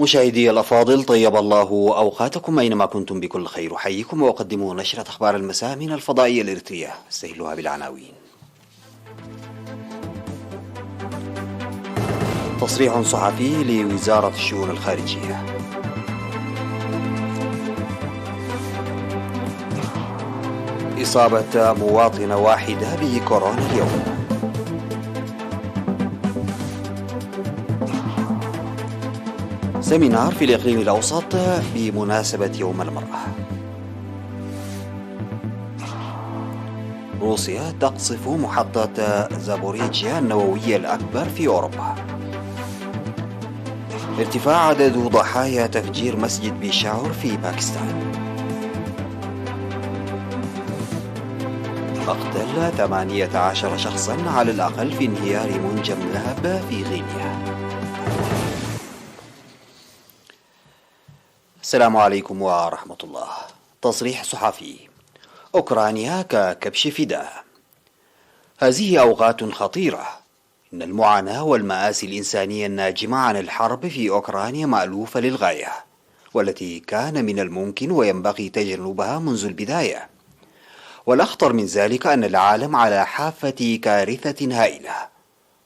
مشاهدي الأفاضل، طيب الله أوقاتكم أينما كنتم بكل خير. أحييكم وأقدم نشرة أخبار المساء من الفضائية الإريترية، استهلها بالعناوين. تصريح صحفي لوزارة الشؤون الخارجية. إصابة مواطنة واحدة بكورونا اليوم. سيمينار في الإقليم الأوسط بمناسبة يوم المرأة. روسيا تقصف محطة زابوريجيا النووية الأكبر في أوروبا. ارتفاع عدد ضحايا تفجير مسجد بيشاور في باكستان. مقتل 18 شخصا على الأقل في انهيار منجم لهب في غينيا. السلام عليكم ورحمة الله. تصريح صحفي. أوكرانيا ككبش فداء. هذه أوقات خطيرة. إن المعاناة والمآسي الإنسانية الناجمة عن الحرب في أوكرانيا مألوفة للغاية، والتي كان من الممكن وينبغي تجنبها منذ البداية. والأخطر من ذلك أن العالم على حافة كارثة هائلة،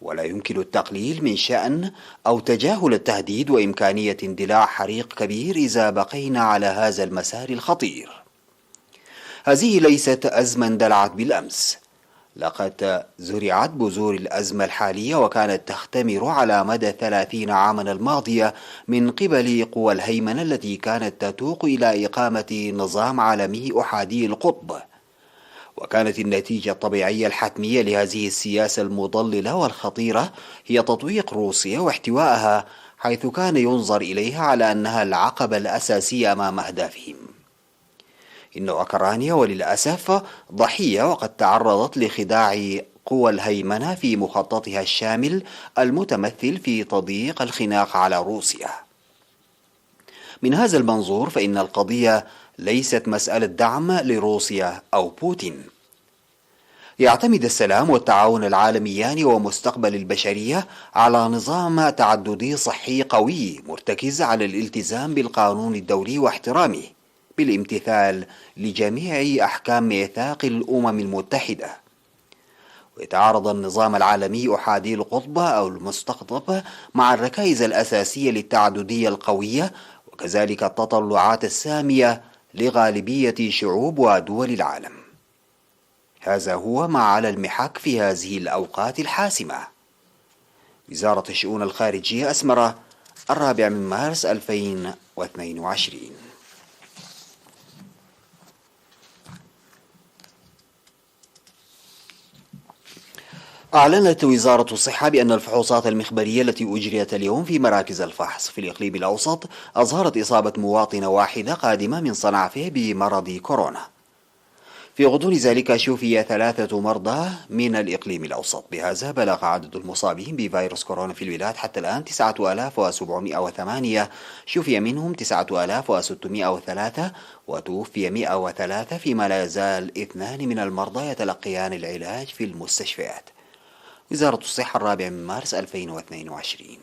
ولا يمكن التقليل من شأن أو تجاهل التهديد وإمكانية اندلاع حريق كبير إذا بقينا على هذا المسار الخطير. هذه ليست أزمة اندلعت بالأمس، لقد زرعت بذور الأزمة الحالية وكانت تختمر على مدى 30 عاما الماضية من قبل قوى الهيمنة التي كانت تتوق إلى إقامة نظام عالمي أحادي القطب. وكانت النتيجة الطبيعية الحتمية لهذه السياسة المضللة والخطيرة هي تطويق روسيا واحتوائها، حيث كان ينظر إليها على أنها العقبة الأساسية أمام أهدافهم. إن أوكرانيا وللأسف ضحية، وقد تعرضت لخداع قوى الهيمنة في مخططها الشامل المتمثل في تضييق الخناق على روسيا. من هذا المنظور فإن القضية ليست مسألة دعم لروسيا أو بوتين. يعتمد السلام والتعاون العالميان ومستقبل البشرية على نظام تعددي صحي قوي مرتكز على الالتزام بالقانون الدولي واحترامه بالامتثال لجميع أحكام ميثاق الأمم المتحدة. ويتعارض النظام العالمي أحادي القطب أو المستقطب مع الركائز الأساسية للتعددية القوية، وكذلك التطلعات السامية لغالبية شعوب ودول العالم. هذا هو ما على المحك في هذه الأوقات الحاسمة. وزارة الشؤون الخارجية أسمر 4 مارس 2022. أعلنت وزارة الصحة بأن الفحوصات المخبرية التي أجريت اليوم في مراكز الفحص في الإقليم الأوسط أظهرت إصابة مواطنة واحدة قادمة من صنعاء بمرض كورونا. في غضون ذلك شوفي 3 مرضى من الإقليم الأوسط. بهذا بلغ عدد المصابين بفيروس كورونا في البلاد حتى الآن 9708. شوفي منهم 9603 وتوفي 103، فيما لا يزال 2 من المرضى يتلقيان العلاج في المستشفيات. وزارة الصحة 4 مارس 2022.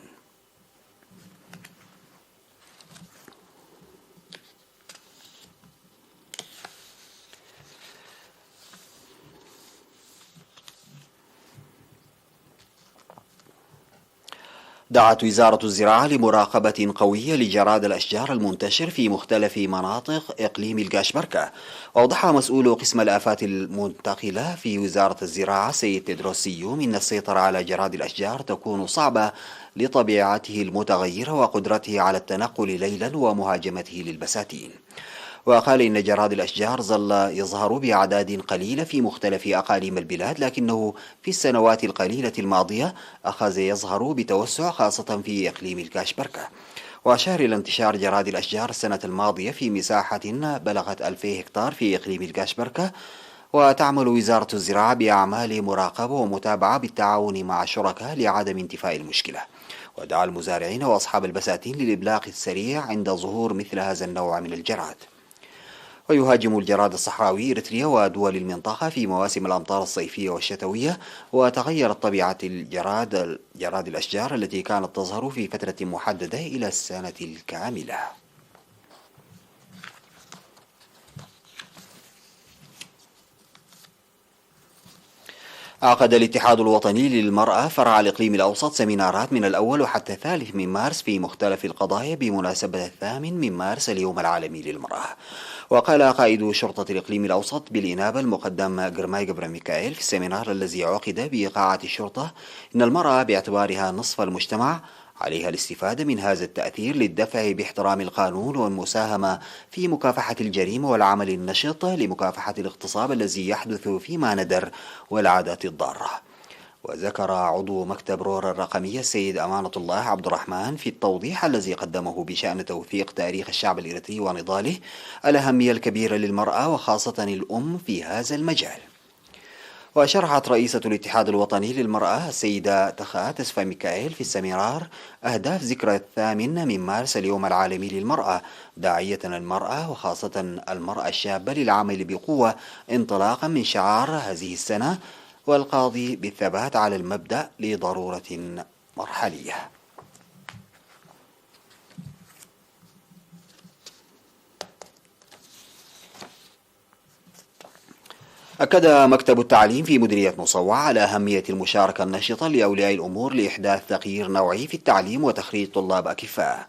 دعت وزارة الزراعة لمراقبة قوية لجراد الأشجار المنتشر في مختلف مناطق إقليم القاشبركة. وأوضح مسؤول قسم الآفات المنتقلة في وزارة الزراعة سيد تدروس سيوم إن السيطرة على جراد الأشجار تكون صعبة لطبيعته المتغيرة وقدرته على التنقل ليلا ومهاجمته للبساتين. وقال إن جراد الأشجار ظل يظهر بأعداد قليلة في مختلف أقاليم البلاد، لكنه في السنوات القليلة الماضية أخذ يظهر بتوسع خاصة في إقليم القاشبركة. وأشار إلى انتشار جراد الأشجار السنة الماضية في مساحة بلغت 2000 هكتار في إقليم القاشبركة. وتعمل وزارة الزراعة بأعمال مراقبة ومتابعة بالتعاون مع الشركاء لعدم انتفاء المشكلة. ودعا المزارعين وأصحاب البساتين للإبلاغ السريع عند ظهور مثل هذا النوع من الجراد. ويهاجم الجراد الصحراوي إريتريا ودول المنطقة في مواسم الأمطار الصيفية والشتوية، وتغيرت طبيعة جراد الأشجار التي كانت تظهر في فترة محددة إلى السنة الكاملة. عقد الاتحاد الوطني للمرأة فرع الإقليم الأوسط سيمينارات من الأول وحتى الثالث من مارس في مختلف القضايا بمناسبة 8 من مارس اليوم العالمي للمرأة. وقال قائد شرطة الإقليم الأوسط بالإنابة المقدم جرماي جبر ميكائيل في السيمينار الذي عقد بقاعة الشرطة إن المرأة باعتبارها نصف المجتمع عليها الاستفادة من هذا التأثير للدفع باحترام القانون والمساهمة في مكافحة الجريمة والعمل النشط لمكافحة الاغتصاب الذي يحدث فيما ندر والعادات الضارة. وذكر عضو مكتب رور الرقمية السيد أمانة الله عبد الرحمن في التوضيح الذي قدمه بشأن توثيق تاريخ الشعب الإريتري ونضاله الأهمية الكبيرة للمرأة وخاصة الأم في هذا المجال. وشرحت رئيسة الاتحاد الوطني للمرأة السيدة تخا تسفا ميكائيل في السيمينار أهداف ذكرى 8 من مارس اليوم العالمي للمرأة، داعية المرأة وخاصة المرأة الشابة للعمل بقوة انطلاقا من شعار هذه السنة والقاضي بالثبات على المبدأ لضرورة مرحلية. أكد مكتب التعليم في مديرية مصوع على أهمية المشاركة النشطة لأولياء الأمور لإحداث تغيير نوعي في التعليم وتخريج طلاب أكفاء.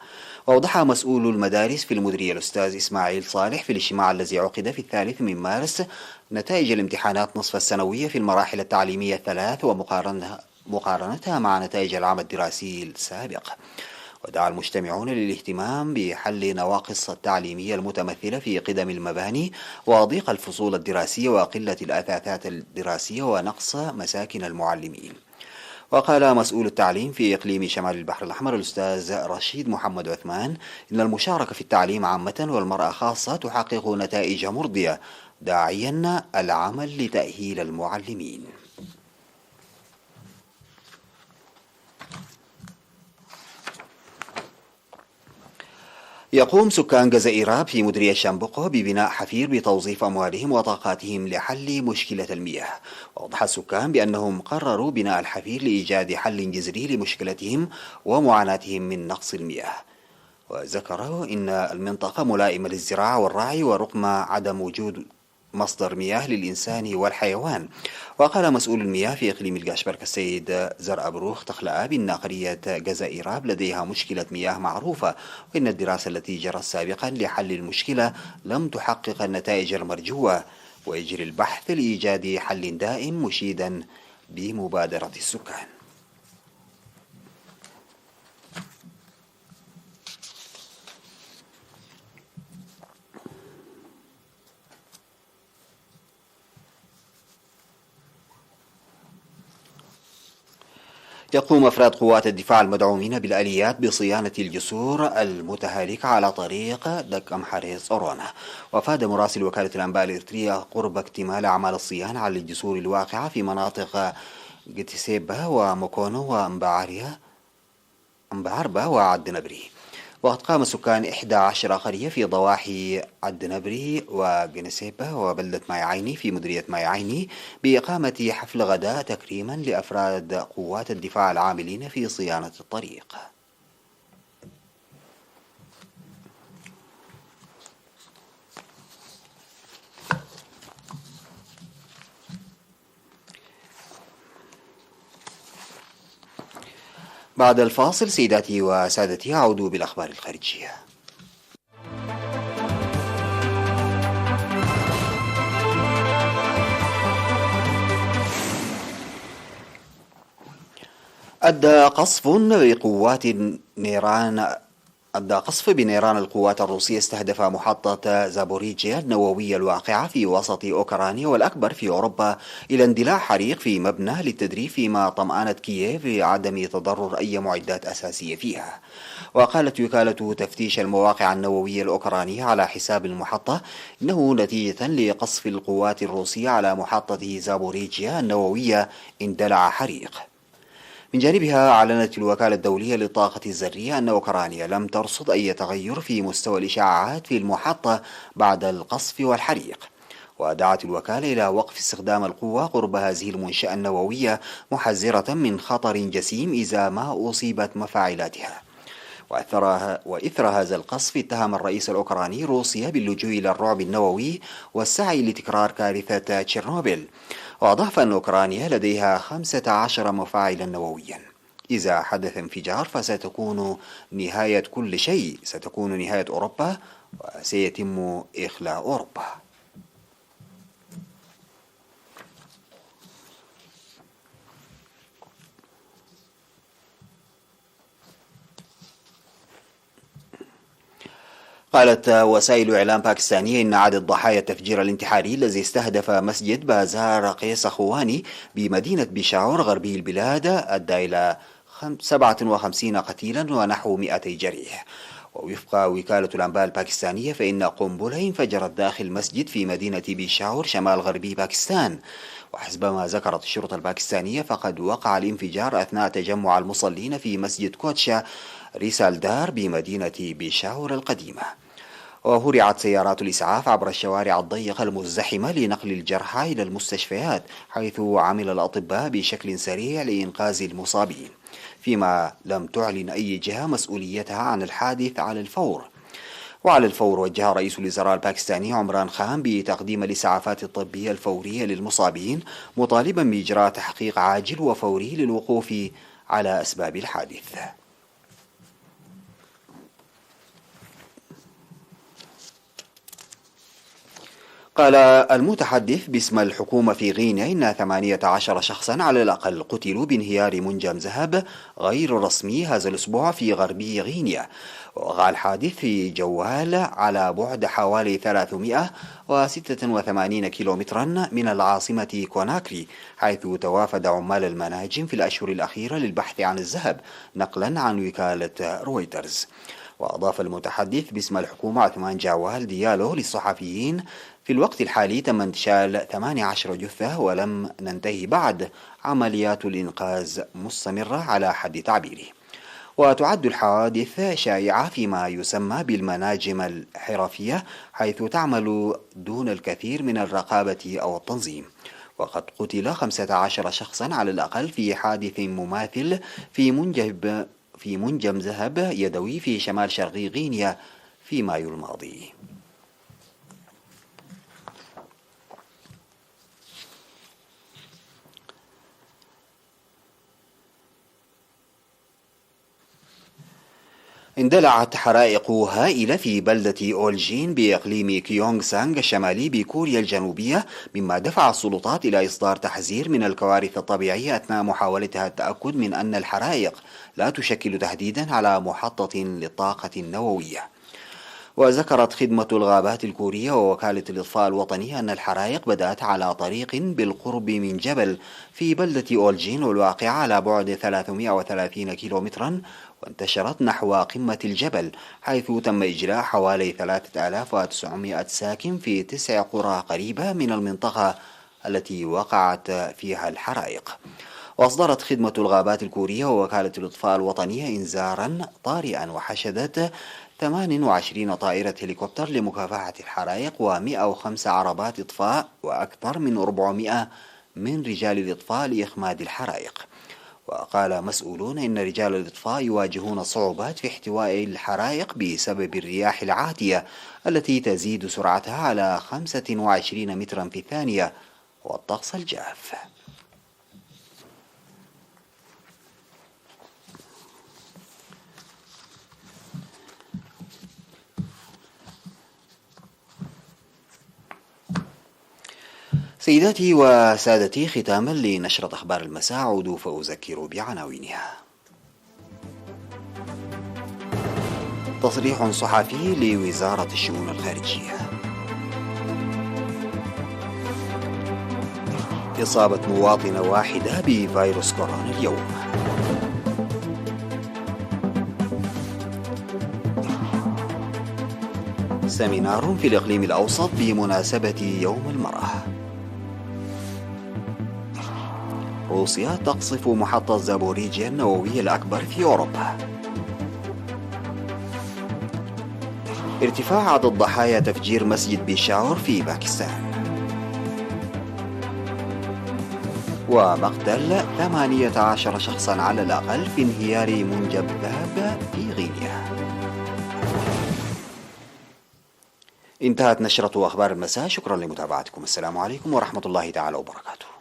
وأوضح مسؤول المدارس في المديرية الأستاذ إسماعيل صالح في الاجتماع الذي عقد في 3 من مارس نتائج الامتحانات نصف السنوية في المراحل التعليمية الثلاث ومقارنتها مع نتائج العام الدراسي السابق. ودعا المجتمعون للاهتمام بحل نواقص التعليمية المتمثلة في قدم المباني وضيق الفصول الدراسية وقلة الأثاثات الدراسية ونقص مساكن المعلمين. وقال مسؤول التعليم في إقليم شمال البحر الأحمر الأستاذ رشيد محمد عثمان إن المشاركة في التعليم عامة والمرأة خاصة تحقق نتائج مرضية، داعيا العمل لتأهيل المعلمين. يقوم سكان جزائراب في مديرية شامبوقو ببناء حفير بتوظيف أموالهم وطاقاتهم لحل مشكلة المياه. وأوضح السكان بأنهم قرروا بناء الحفير لإيجاد حل جذري لمشكلتهم ومعاناتهم من نقص المياه. وذكروا إن المنطقة ملائمة للزراعة والرعي ورغم عدم وجود مصدر مياه للإنسان والحيوان. وقال مسؤول المياه في إقليم القاشبرك السيد زرع بروخ تخلآب إن قرية جزائراب لديها مشكلة مياه معروفة، وإن الدراسة التي جرت سابقا لحل المشكلة لم تحقق النتائج المرجوة، ويجري البحث لإيجاد حل دائم مشيدا بمبادرة السكان. يقوم أفراد قوات الدفاع المدعومين بالآليات بصيانة الجسور المتهالكة على طريق دك أمحاريس أورونا. وأفاد مراسل وكالة الأنباء الإريترية قرب اكتمال أعمال الصيانة على الجسور الواقعة في مناطق جتسيبا وموكونو وأمبعربا وعدنبري. وقد قام سكان 11 قرية في ضواحي عدنبري وجنسيبا وبلدة ماي عيني في مديرية ماي عيني بإقامة حفل غداء تكريما لأفراد قوات الدفاع العاملين في صيانة الطريق. بعد الفاصل سيداتي وسادتي أعود بالأخبار الخارجية. أدى قصف بنيران القوات الروسية استهدف محطة زابوريجيا النووية الواقعة في وسط أوكرانيا والأكبر في أوروبا إلى اندلاع حريق في مبنى للتدريب، فيما طمأنت كييف بعدم تضرر أي معدات أساسية فيها. وقالت وكالة تفتيش المواقع النووية الأوكرانية على حساب المحطة إنه نتيجة لقصف القوات الروسية على محطة زابوريجيا النووية اندلع حريق. من جانبها أعلنت الوكالة الدولية للطاقة الذرية أن أوكرانيا لم ترصد أي تغير في مستوى الإشعاعات في المحطة بعد القصف والحريق. ودعت الوكالة إلى وقف استخدام القوة قرب هذه المنشأة النووية، محذرة من خطر جسيم إذا ما أصيبت مفاعلاتها. وإثر هذا القصف اتهم الرئيس الأوكراني روسيا باللجوء إلى الرعب النووي والسعي لتكرار كارثة تشيرنوبل. وأضاف أن أوكرانيا لديها 15 مفاعلا نوويا. إذا حدث انفجار فستكون نهاية كل شيء، ستكون نهاية أوروبا وسيتم إخلاء أوروبا. قالت وسائل إعلام باكستانية إن عدد ضحايا التفجير الانتحاري الذي استهدف مسجد بازار قيس خواني بمدينة بيشاور غربي البلاد أدى إلى 57 قتيلا ونحو 200 جريح. ووفق وكالة الأنباء الباكستانية فإن قنبلة انفجرت داخل مسجد في مدينة بيشاور شمال غربي باكستان. وحسب ما ذكرت الشرطة الباكستانية فقد وقع الانفجار أثناء تجمع المصلين في مسجد كوتشا ريسالدار بمدينة بيشاور القديمة. وهرعت سيارات الإسعاف عبر الشوارع الضيقة المزدحمة لنقل الجرحى إلى المستشفيات، حيث عمل الأطباء بشكل سريع لإنقاذ المصابين، فيما لم تعلن أي جهة مسؤوليتها عن الحادث على الفور. وعلى الفور وجه رئيس الوزراء الباكستاني عمران خان بتقديم الإسعافات الطبية الفورية للمصابين، مطالبا بإجراء تحقيق عاجل وفوري للوقوف على أسباب الحادث. قال المتحدث باسم الحكومة في غينيا إن 18 شخصا على الأقل قتلوا بانهيار منجم ذهب غير رسمي هذا الأسبوع في غربي غينيا. ووقع الحادث في جوال على بعد حوالي 386 كيلومترا من العاصمة كوناكري، حيث توافد عمال المناجم في الأشهر الأخيرة للبحث عن الذهب، نقلا عن وكالة رويترز. وأضاف المتحدث باسم الحكومة عثمان جوال ديالو للصحفيين: في الوقت الحالي تم انتشال 18 جثة ولم ننتهي بعد، عمليات الإنقاذ مستمرة على حد تعبيره. وتعد الحوادث شائعة فيما يسمى بالمناجم الحرفية، حيث تعمل دون الكثير من الرقابة أو التنظيم. وقد قتل 15 شخصا على الأقل في حادث مماثل في منجم ذهب يدوي في شمال شرقي غينيا في مايو الماضي. اندلعت حرائق هائلة في بلدة أولجين بإقليم كيونغ سانغ الشمالي بكوريا الجنوبية، مما دفع السلطات إلى إصدار تحذير من الكوارث الطبيعية أثناء محاولتها التأكد من أن الحرائق لا تشكل تهديدا على محطة للطاقة النووية. وذكرت خدمة الغابات الكورية ووكالة الإطفاء الوطنية أن الحرائق بدأت على طريق بالقرب من جبل في بلدة أولجين والواقع على بعد 330 كيلومترا، وانتشرت نحو قمة الجبل، حيث تم إجلاء حوالي 3900 ساكن في 9 قرى قريبة من المنطقة التي وقعت فيها الحرائق. وأصدرت خدمة الغابات الكورية ووكالة الإطفاء الوطنية إنذارا طارئا، وحشدت 28 طائرة هليكوبتر لمكافحة الحرائق و105 عربات إطفاء وأكثر من 400 من رجال الإطفاء لإخماد الحرائق. وقال مسؤولون إن رجال الإطفاء يواجهون صعوبات في احتواء الحرائق بسبب الرياح العاتية التي تزيد سرعتها على 25 مترا في الثانية والطقس الجاف. سيداتي وسادتي، ختاما لنشرة أخبار المساء أعود فأذكر بعناوينها. تصريح صحفي لوزارة الشؤون الخارجية. إصابة مواطنة واحدة بفيروس كورونا اليوم. سيمينار في الإقليم الأوسط بمناسبة يوم المرأة. روسيا تقصف محطة زابوريجيا النووي الأكبر في أوروبا. ارتفاع عدد ضحايا تفجير مسجد بيشاور في باكستان. ومقتل 18 شخصا على الأقل في انهيار منجم باب في غينيا. انتهت نشرة أخبار المساء، شكرا لمتابعتكم، السلام عليكم ورحمة الله تعالى وبركاته.